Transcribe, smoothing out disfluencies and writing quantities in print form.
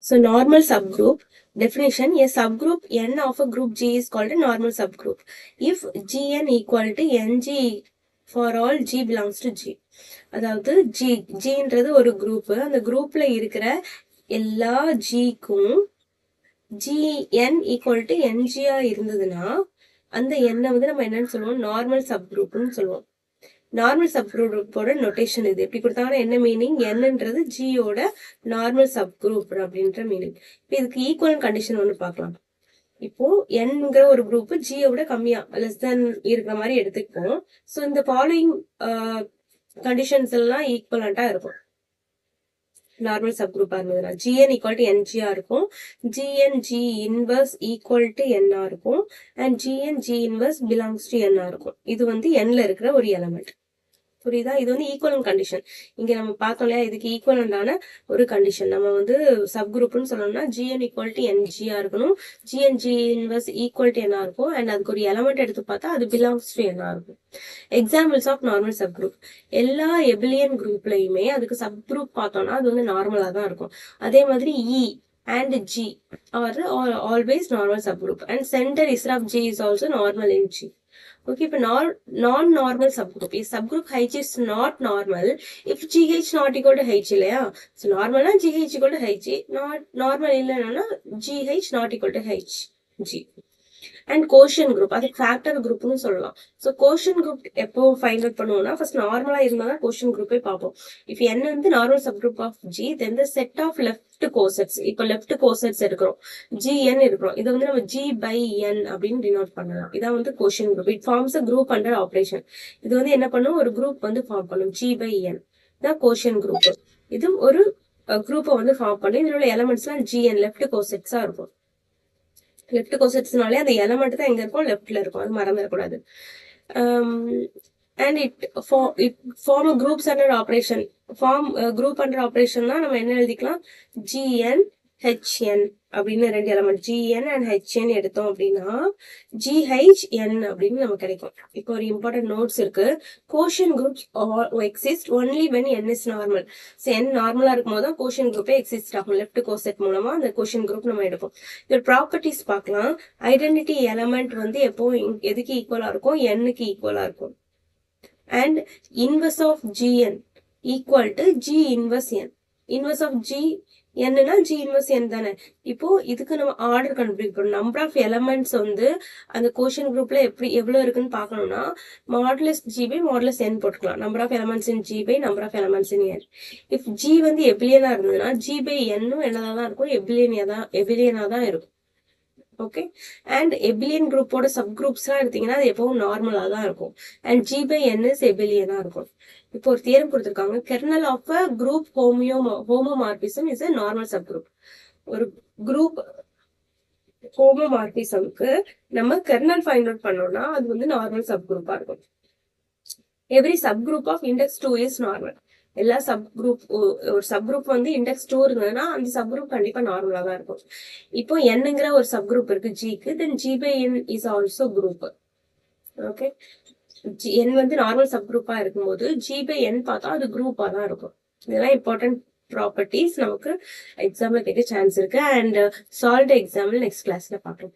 So normal subgroup definition: a subgroup n of a group G is called a normal subgroup if Gn equal to Ng for all G belongs to G. அதாவது Gன்றது ஒரு group, அந்த குரூப்ல இருக்கிற எல்லா Gக்கும் Gn equal to Ng இருந்ததுன்னா அந்த எண்ணை வந்து நம்ம என்னன்னு சொல்லுவோம், நார்மல் சப்குரூப்னு சொல்லுவோம். நார்மல் சப்குரூப்போட நோட்டேஷன் இது. எப்படி கொடுத்தாங்கன்னா என்ன மீனிங், என்னன்றது ஜியோட நார்மல் சப்குரூப் அப்படின்ற மீனிங். இப்போ இதுக்கு ஈக்குவல் கண்டிஷன் ஒன்று பார்க்கலாம். இப்போ என்ங்கிற ஒரு குரூப் ஜியோட கம்மியா லெஸ் தென் இருக்கிற மாதிரி எடுத்துக்குவோம். ஸோ இந்த ஃபாலோயிங் கண்டிஷன்ஸ் எல்லாம் ஈக்குவலண்டா இருக்கும். நார்மல் சப்குரூப்பா இருந்ததுன்னா Gn ஈக்குவல் டு Ngயா இருக்கும், Gn G inverse equal to N இருக்கும், and Gn G inverse belongs to N இருக்கும். இது வந்து Nல இருக்கிற ஒரு எலமெண்ட். புரியுதா? இது வந்து ஈக்குவலன்ட் கண்டிஷன். இங்க நம்ம பார்த்தோம் இல்லையா, இதுக்கு ஈக்குவலண்டான ஒரு கண்டிஷன். நம்ம வந்து சப்குரூப்னு சொல்லணும்னா Gn ஈக்குவல் டு Ngயா இருக்கணும், Gn G inverse equal to N இருக்கும், அண்ட் அதுக்கு ஒரு எலமெண்ட் எடுத்து பார்த்தா அது பிலாங்ஸ் டு N இருக்கும். எக்ஸாம்பிள்ஸ் ஆஃப் நார்மல் சப்குரூப்: எல்லா எபிலியன் குரூப்லயுமே அதுக்கு சப்குரூப் பார்த்தோம்னா அது வந்து நார்மலா தான் இருக்கும். அதே மாதிரி E and G are always normal subgroup, and center is of G is also normal in G. Okay, இப்போ non-normal subgroup. If subgroup H is not normal, if GH not equal to H இல்லையா, so normalனா GH equal to H, not normal இல்லைன்னா GH not equal to H, G. And quotient group, அதுக்கு factor குரூப்னு சொல்லலாம். So quotient group எப்போ find out பண்ணுவோம்னா, first நார்மலா இருந்தால் தான் கோஷன் குரூப்பே பார்ப்போம். இப்போ n வந்து normal subgroup of G, then the set of left cosets. இப்போ லெஃப்ட் கோசெட்ஸ் இருக்கிறோம், Gn இருக்கிறோம், இதை வந்து நம்ம G by n அப்படின்னு டினோட் பண்ணலாம். இதான் வந்து quotient group. It forms a group under operation. இது வந்து என்ன பண்ணும், ஒரு குரூப் வந்து ஃபார்ம் பண்ணும், G by n தான் கோஷன் குரூப். இது ஒரு குரூப்பை வந்து ஃபார்ம் பண்ணி இதோட எலமெண்ட்ஸ்லாம் Gn லெஃப்ட் கோசெட்ஸா இருக்கும். லெஃப்ட் கோசெட்ஸ்னாலே அந்த எலமெண்ட் தான் எங்க இருக்கும், லெஃப்ட்ல இருக்கும், அது மறந்துடக்கூடாது. And it form groups under operation. Group under ஆப்ரேஷன்னா நம்ம என்ன எழுதிக்கலாம், Gn Hn அப்படின்னு ரெண்டு எலமெண்ட் Gn அண்ட் Hn எடுத்தோம் அப்படின்னா GHn அப்படின்னு நமக்கு கிடைக்கும். இப்போ ஒரு இம்பார்ட்டன்ட் நோட்ஸ் இருக்கு. Quotient groups exist only when n is normal. So n நார்மலா இருக்கும் போது தான் கோஷன் குரூப்பே எக்ஸிஸ்ட் ஆகும். லெஃப்ட் கோசெட் மூலமா அந்த கோஷன் குரூப் நம்ம எடுப்போம். இதோட ப்ராப்பர்ட்டிஸ் பார்க்கலாம். ஐடென்டிட்டி எலமெண்ட் வந்து எப்போ எதுக்கு ஈக்குவலா இருக்கும், n-க்கு ஈக்குவலா இருக்கும். And inverse of Gn equal to G inverse n. Inverse of G என்னன்னா G இன்வர்ஸ் n தானே. இப்போ இதுக்கு நம்ம ஆர்டர் கண்டுபிடிக்கணும். நம்பர் ஆஃப் எலமெண்ட்ஸ் வந்து அந்த கோஷன் குரூப்ல எவ்வளவு இருக்குன்னு பார்க்கணும்னா modulus G by modulus n போட்டுக்கலாம். Number of elements in G by number of elements in n. If G வந்து எபிலியனா இருந்ததுன்னா G பை n-ம் என்னதான் இருக்கும், எபிலியனா தான் இருக்கும். ஓகே, அண்ட் எபிலியன் குரூப்போட சப் குரூப்ஸ்லாம் எடுத்தீங்கன்னா அது எப்பவும் நார்மலா தான் இருக்கும். And G by n is எபிலியனா இருக்கும். இப்போ ஒரு தியரம் கொடுத்துருக்காங்க, kernel of a group homomorphism is a normal subgroup. ஒரு குரூப் ஹோமோமார்பிசம்க்கு நம்ம கெர்னல் ஃபைண்ட் அவுட் பண்ணோம்னா அது வந்து நார்மல் சப் குரூப்பா இருக்கும். Every subgroup of index 2 is normal. எல்லா சப் குரூப், ஒரு சப் குரூப் வந்து இண்டெக்ஸ் 2 இருந்ததுன்னா அந்த சப் குரூப் கண்டிப்பா நார்மலா தான் இருக்கும். இப்போ n-ங்கிற ஒரு சப் குரூப் இருக்கு G-க்கு, தென் G by n is also group. Okay, n வந்து நார்மல் சப் குரூப்பா இருக்கும்போது G by n பார்த்தா அது குரூப்பா தான் இருக்கும். இதெல்லாம் இம்பார்ட்டன்ட் ப்ராப்பர்ட்டிஸ், நமக்கு எக்ஸாம்ல கேட்க சான்ஸ் இருக்கு. அண்ட் சால்வ் எக்ஸாம்பிள் நெக்ஸ்ட் கிளாஸ்ல பார்க்கலாம்.